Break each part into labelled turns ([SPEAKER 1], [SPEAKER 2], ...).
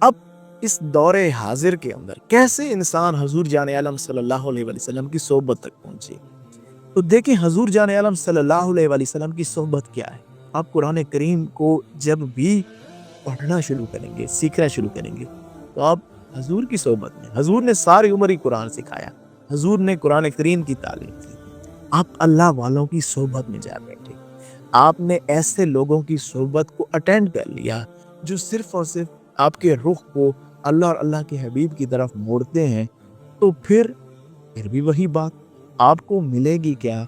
[SPEAKER 1] اب اس دور حاضر کے اندر کیسے انسان حضور جان عالم صلی اللہ علیہ وسلم کی صحبت تک پہنچے؟ تو دیکھیں حضور جان عالم صلی اللہ علیہ وسلم کی صحبت کیا ہے۔ آپ قرآن کریم کو جب بھی پڑھنا شروع کریں گے، سیکھنا شروع کریں گے، تو آپ حضور کی صحبت میں، حضور نے ساری عمر ہی قرآن سکھایا، حضور نے قرآن کریم کی تعلیم دی، آپ اللہ والوں کی صحبت میں جا بیٹھے، آپ نے ایسے لوگوں کی صحبت کو اٹینڈ کر لیا جو صرف اور صرف آپ کے رخ کو اللہ اور اللہ کے حبیب کی طرف موڑتے ہیں، تو پھر بھی وہی بات آپ کو ملے گی کیا؟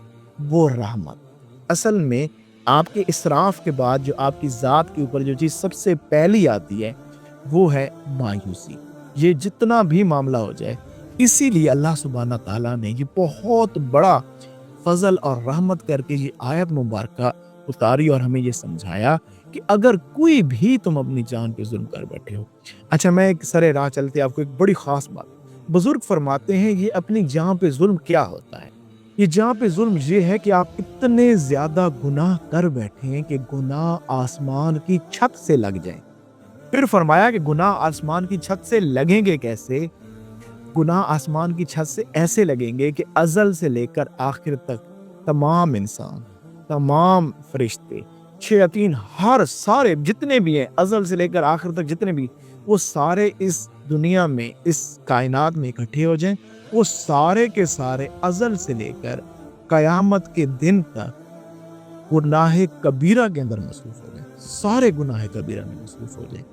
[SPEAKER 1] وہ رحمت۔ اصل میں آپ کے اسراف کے بعد جو آپ کی ذات کے اوپر جو چیز سب سے پہلی آتی ہے وہ ہے مایوسی۔ یہ جتنا بھی معاملہ ہو جائے، اسی لیے اللہ سبحانہ تعالیٰ نے یہ بہت بڑا فضل اور رحمت کر کے یہ آیت مبارکہ اتاری اور ہمیں یہ سمجھایا کہ اگر کوئی بھی تم اپنی جان پہ ظلم کر بیٹھے ہو۔ اچھا، میں ایک سرے راہ چلتے آپ کو ایک بڑی خاص بات، بزرگ فرماتے ہیں یہ اپنی جان پہ ظلم کیا ہوتا ہے؟ یہ جان پہ ظلم یہ ہے کہ آپ اتنے زیادہ گناہ کر بیٹھے ہیں کہ گناہ آسمان کی چھت سے لگ جائیں۔ پھر فرمایا کہ گناہ آسمان کی چھت سے لگیں گے کیسے؟ گناہ آسمان کی چھت سے ایسے لگیں گے کہ ازل سے لے کر آخر تک تمام انسان، تمام فرشتے، شیاطین، سارے جتنے بھی ہیں، ازل سے لے کر آخر تک جتنے بھی، وہ سارے اس دنیا میں، اس کائنات میں اکٹھے ہو جائیں، وہ سارے کے سارے ازل سے لے کر قیامت کے دن تک گناہ کبیرہ کے اندر مصروف ہو جائیں، سارے گناہ کبیرہ میں مصروف ہو جائیں،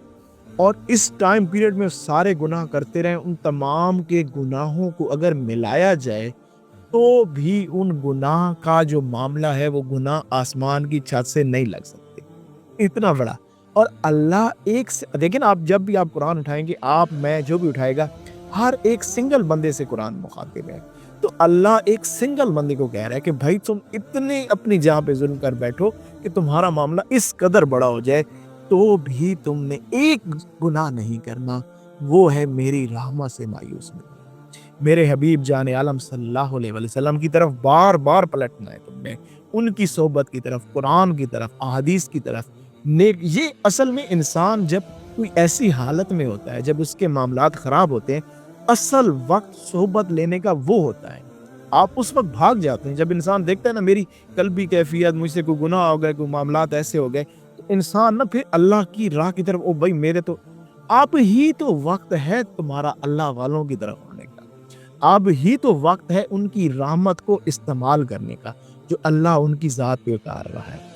[SPEAKER 1] اور اس ٹائم پیریڈ میں سارے گناہ کرتے رہیں۔ ان تمام کے گناہوں کو اگر ملایا جائے تو بھی ان گناہ کا جو معاملہ ہے وہ گناہ آسمان کی چھت سے نہیں لگ سکتے، اتنا بڑا۔ اور اللہ ایک دیکھیں، آپ جب بھی آپ قرآن اٹھائیں گے، آپ میں جو بھی اٹھائے گا، ہر ایک سنگل بندے سے قرآن مخاطب ہے، تو اللہ ایک سنگل بندے کو کہہ رہا ہے کہ بھائی تم اتنے اپنی جان پہ ظلم کر بیٹھو کہ تمہارا معاملہ اس قدر بڑا ہو جائے، تو بھی تم نے ایک گناہ نہیں کرنا، وہ ہے میری رحمت سے مایوس نہیں، میرے حبیب جان عالم صلی اللہ علیہ وسلم کی طرف بار بار پلٹنا ہے تم نے، ان کی صحبت کی طرف، قرآن کی طرف، احادیث کی طرف۔ یہ اصل میں انسان جب کوئی ایسی حالت میں ہوتا ہے، جب اس کے معاملات خراب ہوتے ہیں، اصل وقت صحبت لینے کا وہ ہوتا ہے۔ آپ اس وقت بھاگ جاتے ہیں جب انسان دیکھتا ہے نا میری قلبی کیفیت، مجھ سے کوئی گناہ ہو گئے، کوئی معاملات ایسے ہو گئے، تو انسان نا پھر اللہ کی راہ کی طرف، او بھائی میرے تو اب ہی تو وقت ہے تمہارا اللہ والوں کی طرف ہونے کا، اب ہی تو وقت ہے ان کی رحمت کو استعمال کرنے کا جو اللہ ان کی ذات پہ اتار رہا ہے۔